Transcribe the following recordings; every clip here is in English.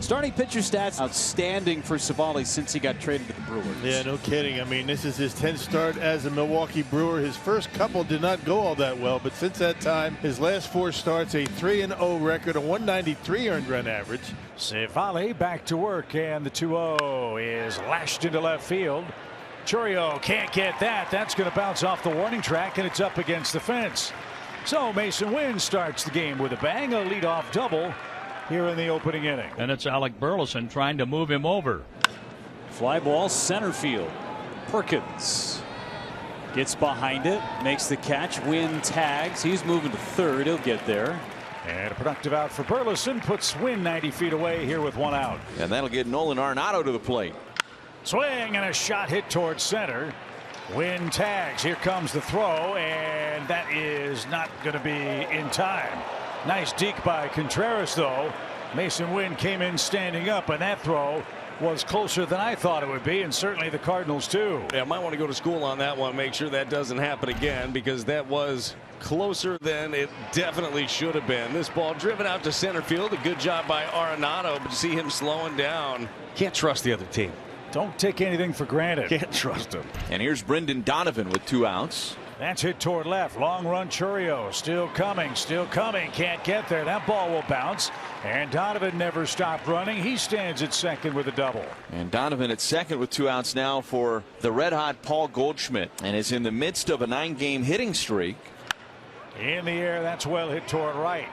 Starting pitcher stats outstanding for Savali since he got traded to the Brewers. Yeah, no kidding. I mean, this is his 10th start as a Milwaukee Brewer. His first couple did not go all that well, but since that time, his last 4 starts, a 3-0 record, a 193 earned run average. Savali back to work, and the 2-0 is lashed into left field. Chourio can't get that. That's going to bounce off the warning track, and it's up against the fence. So Mason Wynn starts the game with a bang, a leadoff double here in the opening inning. And it's Alec Burleson trying to move him over. Fly ball center field. Perkins gets behind it, makes the catch. Wynn tags. He's moving to third. He'll get there. And a productive out for Burleson puts Wynn 90 feet away here with 1 out. And that'll get Nolan Arenado to the plate. Swing and a shot hit towards center. Wynn tags. Here comes the throw, and that is not going to be in time. Nice deke by Contreras, though. Mason Wynn came in standing up, and that throw was closer than I thought it would be, and certainly the Cardinals too. Yeah, might want to go to school on that one, make sure that doesn't happen again, because that was closer than it definitely should have been. This ball driven out to center field. A good job by Arenado, but you see him slowing down. Can't trust the other team. Don't take anything for granted. Can't trust him. And here's Brendan Donovan with 2 outs. That's hit toward left. Long run. Chourio still coming. Can't get there. That ball will bounce. And Donovan never stopped running. He stands at second with a double. And Donovan at second with 2 outs now for the red hot Paul Goldschmidt, and is in the midst of a 9-game hitting streak. In the air. That's well hit toward right.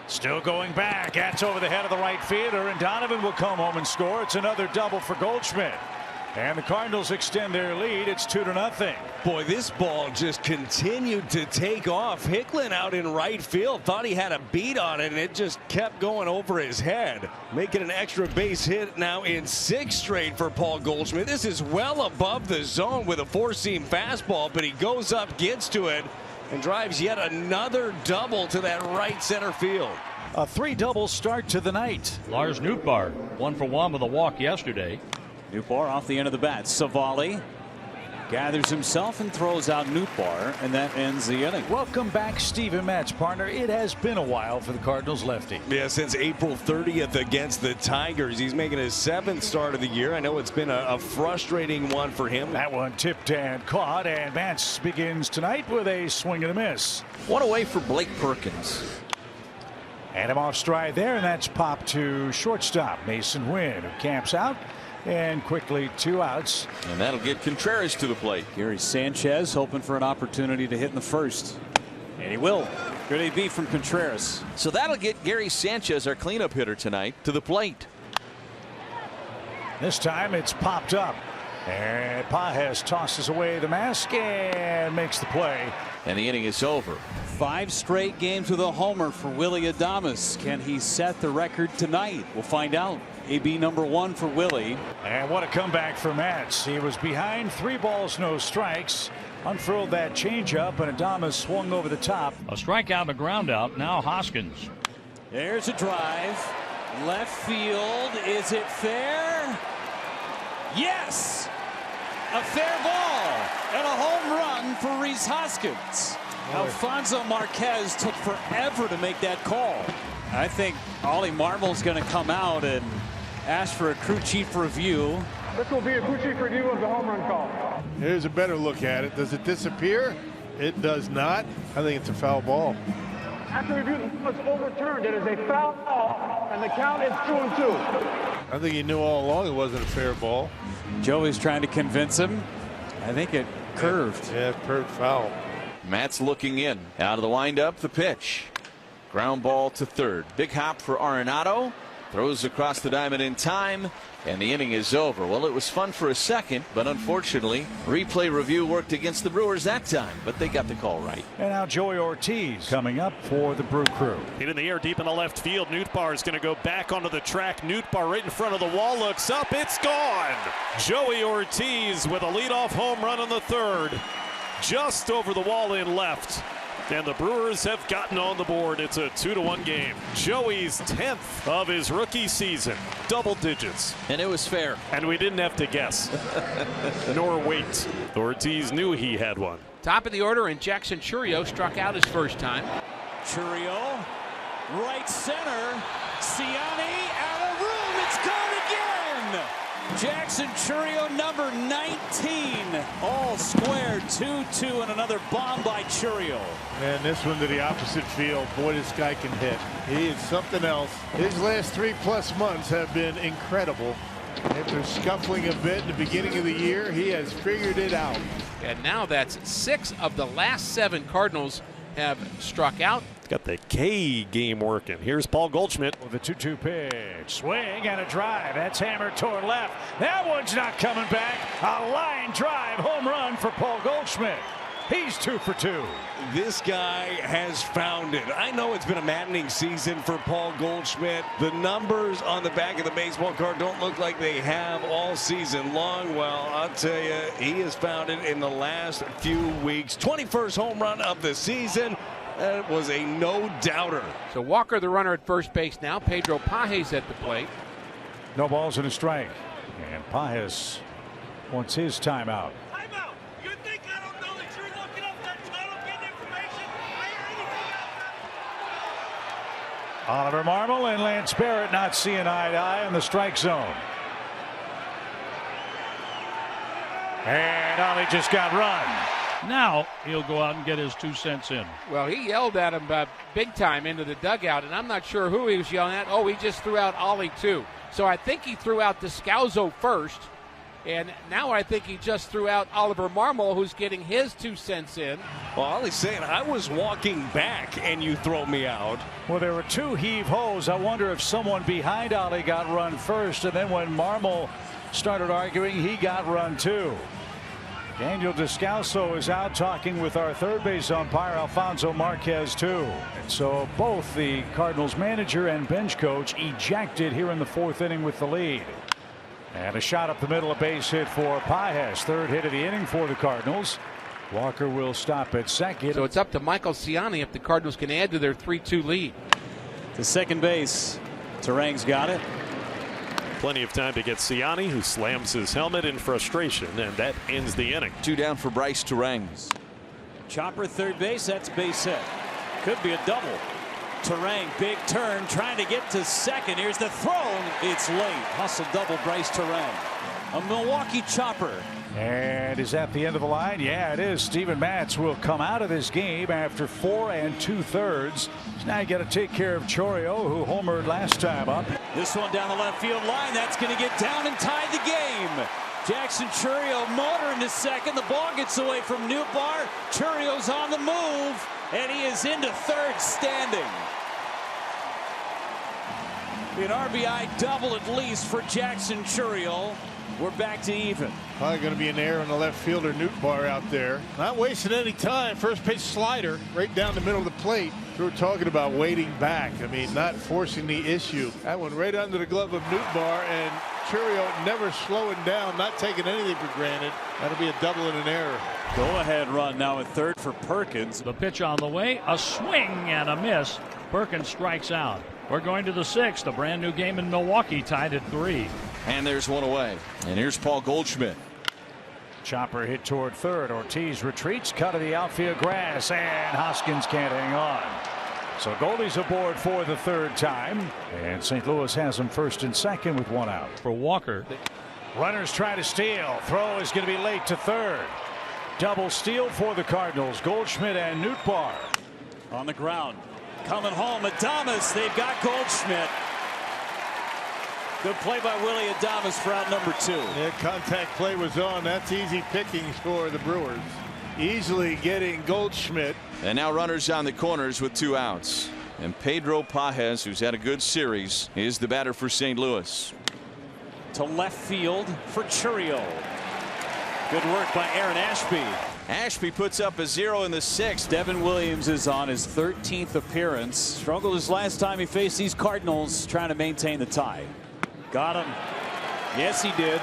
Still going back. That's over the head of the right fielder, and Donovan will come home and score. It's another double for Goldschmidt. And the Cardinals extend their lead. It's 2-0. Boy, this ball just continued to take off. Hicklin out in right field thought he had a beat on it, and it just kept going over his head. Making an extra base hit now in 6 straight for Paul Goldschmidt. This is well above the zone with a 4-seam fastball, but he goes up, gets to it, and drives yet another double to that right center field. A 3-double start to the night. Lars Nootbaar 1 for 1 with a walk yesterday. Nootbaar off the end of the bat. Savali gathers himself and throws out Nootbaar, and that ends the inning. Welcome back, Steven Matz, partner. It has been a while for the Cardinals lefty. Yeah, since April 30th against the Tigers. He's making his 7th start of the year. I know it's been a frustrating one for him. That one tipped and caught, and Matz begins tonight with a swing and a miss. 1 away for Blake Perkins. And him off stride there, and that's popped to shortstop Mason Wynn, who camps out. And quickly 2 outs. And that'll get Contreras to the plate. Gary Sanchez hoping for an opportunity to hit in the first. And he will. Good AB from Contreras. So that'll get Gary Sanchez, our cleanup hitter tonight, to the plate. This time it's popped up. And Pages tosses away the mask and makes the play. And the inning is over. 5 straight games with a homer for Willy Adames. Can he set the record tonight? We'll find out. AB number 1 for Willie. And what a comeback for Matz. He was behind, 3 balls, no strikes. Unfurled that changeup, and Adames swung over the top. A strikeout and a ground out. Now Hoskins. There's a drive. Left field. Is it fair? Yes! A fair ball and a home run for Rhys Hoskins. Alfonso Marquez took forever to make that call. I think Ollie Marmol's going to come out and ask for a crew chief review. This will be a crew chief review of the home run call. Here's a better look at it. Does it disappear? It does not. I think it's a foul ball. After review was overturned, it is a foul ball, and the count is 2-2. I think he knew all along it wasn't a fair ball. Joey's trying to convince him. I think it curved. Yeah, curved foul. Matt's looking in. Out of the windup, the pitch. Ground ball to third. Big hop for Arenado. Throws across the diamond in time, and the inning is over. Well, it was fun for a second, but unfortunately, replay review worked against the Brewers that time, but they got the call right. And now Joey Ortiz coming up for the Brew Crew. Hit in the air deep in the left field. Nootbaar is going to go back onto the track. Nootbaar right in front of the wall, looks up, it's gone. Joey Ortiz with a leadoff home run in the 3rd, just over the wall in left. And the Brewers have gotten on the board. It's a 2-1 game. Joey's 10th of his rookie season. Double digits. And it was fair. And we didn't have to guess. Nor wait. Ortiz knew he had one. Top of the order, and Jackson Chourio struck out his first time. Chourio, right center. Ciani out of room. It's gone again. Jackson Chourio, number 19, all square, 2-2, and another bomb by Chourio. And this one to the opposite field. Boy, this guy can hit. He is something else. His last 3+ months have been incredible. After scuffling a bit in the beginning of the year, he has figured it out. And now that's 6 of the last 7 Cardinals have struck out. Got the K game working. Here's Paul Goldschmidt. With a 2-2 pitch. Swing and a drive. That's hammered toward left. That one's not coming back. A line drive home run for Paul Goldschmidt. He's 2 for 2. This guy has found it. I know it's been a maddening season for Paul Goldschmidt. The numbers on the back of the baseball card don't look like they have all season long. Well, I'll tell you, he has found it in the last few weeks. 21st home run of the season. That was a no-doubter. So Walker, the runner at first base now. Pedro Pages at the plate. No balls and a strike. And Pages wants his timeout. You think I don't know that you're looking up that tunnel, getting information? I hear anything out Oliver Marmol and Lance Barrett not seeing eye to eye in the strike zone. And Ollie just got run. Now he'll go out and get his 2 cents in. Well, he yelled at him big time into the dugout, and I'm not sure who he was yelling at. Oh, he just threw out Ollie, too. So I think he threw out Descalso first, and now I think he just threw out Oliver Marmol, who's getting his 2 cents in. Well, Ollie's saying, I was walking back, and you throw me out. Well, there were 2 heave-hos. I wonder if someone behind Ollie got run first, and then when Marmol started arguing, he got run too. Daniel Descalso is out talking with our third base umpire, Alfonso Marquez, too. And so both the Cardinals manager and bench coach ejected here in the 4th inning with the lead. And a shot up the middle, a base hit for Pages. 3rd hit of the inning for the Cardinals. Walker will stop at second. So it's up to Michael Ciani if the Cardinals can add to their 3-2 lead. To second base. Terang's got it. Plenty of time to get Ciani, who slams his helmet in frustration, and that ends the inning. 2 down for Bryce Terang. Chopper third base. That's base hit. Could be a double. Terang, big turn, trying to get to second. Here's the throw. It's late. Hustle double, Bryce Terang. A Milwaukee chopper. And is that the end of the line? Yeah, it is. Steven Matz will come out of this game after 4 2/3. So now you got to take care of Chourio, who homered last time up. This one down the left field line. That's going to get down and tie the game. Jackson Chourio motoring to second. The ball gets away from Nootbaar. Chourio's on the move, and he is into third standing. An RBI double at least for Jackson Chourio. We're back to even. Probably going to be an error on the left fielder, Nootbaar, out there. Not wasting any time. First pitch slider right down the middle of the plate. We were talking about waiting back. I mean, not forcing the issue. That one right under the glove of Nootbaar, and Chourio never slowing down, not taking anything for granted. That'll be a double and an error. Go ahead run now at third for Perkins. The pitch on the way, a swing and a miss. Perkins strikes out. We're going to the 6th. A brand new game in Milwaukee, tied at 3. And there's one away. And here's Paul Goldschmidt. Chopper hit toward third. Ortiz retreats, cut of the outfield grass, and Hoskins can't hang on. So Goldie's aboard for the 3rd time, and St. Louis has him first and second with 1 out. For Walker. Runners try to steal. Throw is going to be late to third. Double steal for the Cardinals. Goldschmidt and Nootbaar. On the ground. Coming home, Adames. They've got Goldschmidt. Good play by Willie Adames for out number 2. Yeah, contact play was on. That's easy pickings for the Brewers. Easily getting Goldschmidt. And now runners on the corners with 2 outs. And Pedro Pages, who's had a good series, is the batter for St. Louis. To left field for Chourio. Good work by Aaron Ashby. Ashby puts up a 0 in the 6th. Devin Williams is on his 13th appearance. Struggled his last time he faced these Cardinals, trying to maintain the tie. Got him. Yes, he did.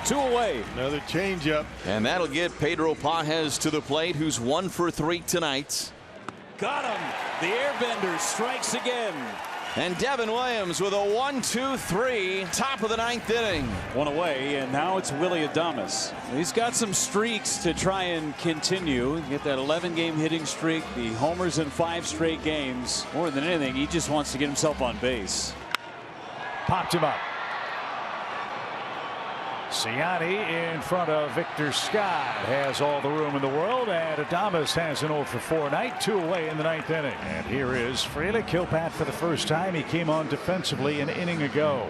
2 away. Another changeup. And that'll get Pedro Pages to the plate, who's 1 for 3 tonight. Got him. The airbender strikes again. And Devin Williams with a 1-2-3, top of the 9th inning. 1 away, and now it's Willie Adames. He's got some streaks to try and continue. Get that 11-game hitting streak, the homers in 5 straight games. More than anything, he just wants to get himself on base. Popped him up. Ciani in front of Victor Scott has all the room in the world, and Adames has an 0 for 4 night, 2 away in the 9th inning. And here is Frelick. He'll bat for the first time. He came on defensively an inning ago.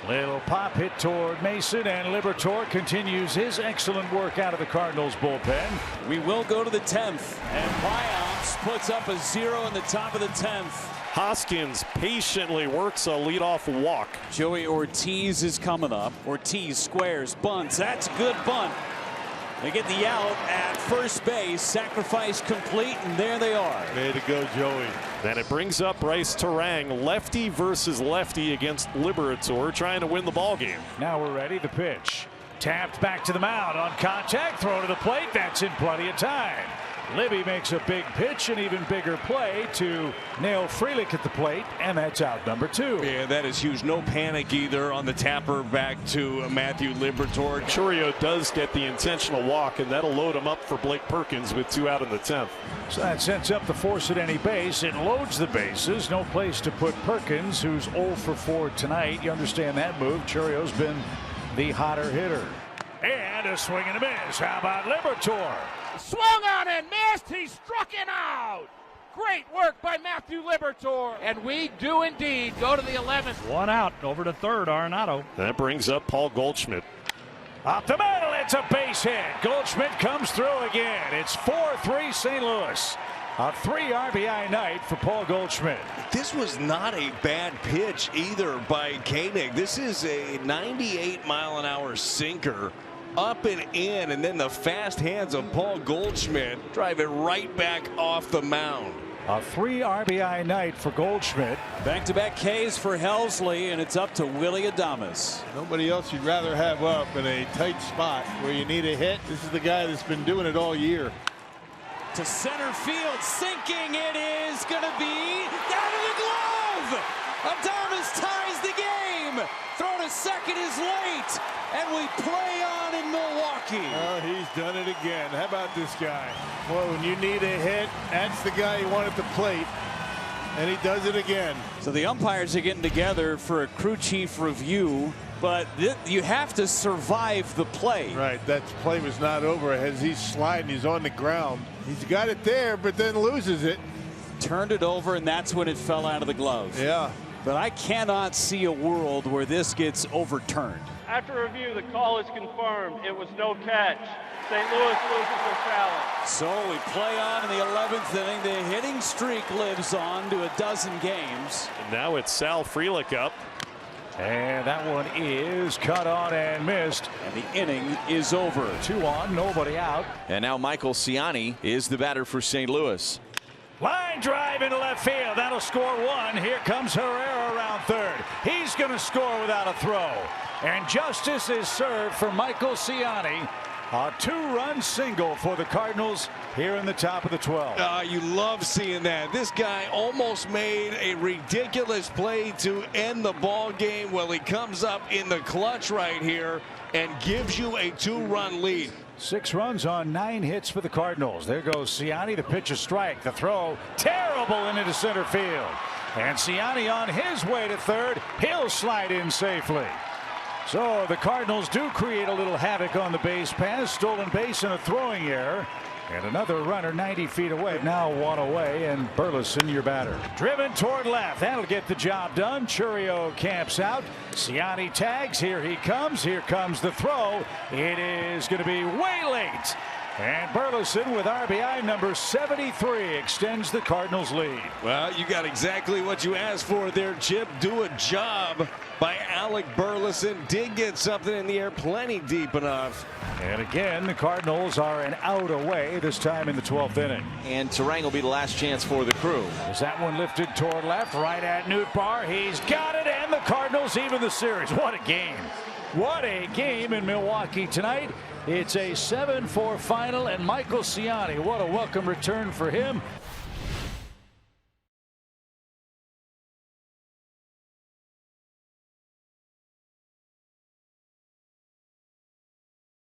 Little pop hit toward Mason, and Liberatore continues his excellent work out of the Cardinals bullpen. We will go to the 10th, and Pyops puts up a 0 in the top of the 10th. Hoskins patiently works a leadoff walk. Joey Ortiz is coming up. Ortiz squares, bunts. That's a good bunt. They get the out at first base. Sacrifice complete, and there they are. Way to go, Joey. Then it brings up Bryce Terang, lefty versus lefty against Liberatore, trying to win the ball game. Now we're ready. The pitch. Tapped back to the mound on contact. Throw to the plate. That's in plenty of time. Libby makes a big pitch, an even bigger play to nail Frelick at the plate, and that's out number 2. Yeah, that is huge. No panic either on the tapper back to Matthew Liberatore. Churio does get the intentional walk, and that'll load him up for Blake Perkins with 2 out in the 10th. So that sets up the force at any base. It loads the bases. No place to put Perkins, who's 0 for 4 tonight. You understand that move. Churio's been the hotter hitter. And a swing and a miss. How about Liberatore? Swung on and missed. He struck him out. Great work by Matthew Liberatore. And we do indeed go to the 11th. 1 out. Over to third, Arenado. That brings up Paul Goldschmidt. Up the middle, it's a base hit. Goldschmidt comes through again. It's 4-3 St. Louis. A 3 RBI night for Paul Goldschmidt. This was not a bad pitch either by Koenig. This is a 98-mile-an-hour sinker. Up and in, and then the fast hands of Paul Goldschmidt drive it right back off the mound. A 3 RBI night for Goldschmidt. Back-to-back Ks for Helsley, and it's up to Willy Adames. Nobody else you'd rather have up in a tight spot where you need a hit. This is the guy that's been doing it all year. To center field, sinking, it is going to be down to the glove. Adames ties the game. Throw to second is late, and we play on in Milwaukee. Oh, he's done it again. How about this guy? Well, when you need a hit, that's the guy you want at the plate, and he does it again. So the umpires are getting together for a crew chief review, but you have to survive the play. Right, that play was not over as he's sliding. He's on the ground. He's got it there, but then loses it. Turned it over, and that's when it fell out of the glove. Yeah. But I cannot see a world where this gets overturned. After review, the call is confirmed. It was no catch. St. Louis loses their challenge. So we play on in the 11th inning. The hitting streak lives on to a dozen games. And now it's Sal Frelick up. And that one is cut on and missed. And the inning is over. 2 on, nobody out. And now Michael Ciani is the batter for St. Louis. Line drive into left field. That'll score 1. Here comes Herrera around third. He's going to score without a throw. And justice is served for Michael Ciani. A 2-run single for the Cardinals here in the top of the 12th. You love seeing that. This guy almost made a ridiculous play to end the ball game. Well, he comes up in the clutch right here and gives you a 2-run lead. 6 runs on 9 hits for the Cardinals. There goes Ciani. The pitch, a strike. The throw terrible into center field. And Ciani on his way to third. He'll slide in safely. So the Cardinals do create a little havoc on the base pass. Stolen base and a throwing error. And another runner 90 feet away. Now 1 away, and Burleson, your batter. Driven toward left. That'll get the job done. Churio camps out. Ciani tags. Here he comes. Here comes the throw. It is going to be way late. And Burleson with RBI number 73 extends the Cardinals lead. Well, you got exactly what you asked for there, Chip. Do a job by Alec Burleson. Did get something in the air plenty deep enough. And again, the Cardinals are an out away, this time in the 12th inning. And Terang will be the last chance for the crew. Is that one lifted toward left, right at Nootbaar? He's got it, and the Cardinals even the series. What a game. What a game in Milwaukee tonight. It's a 7-4 final, and Michael Ciani, what a welcome return for him.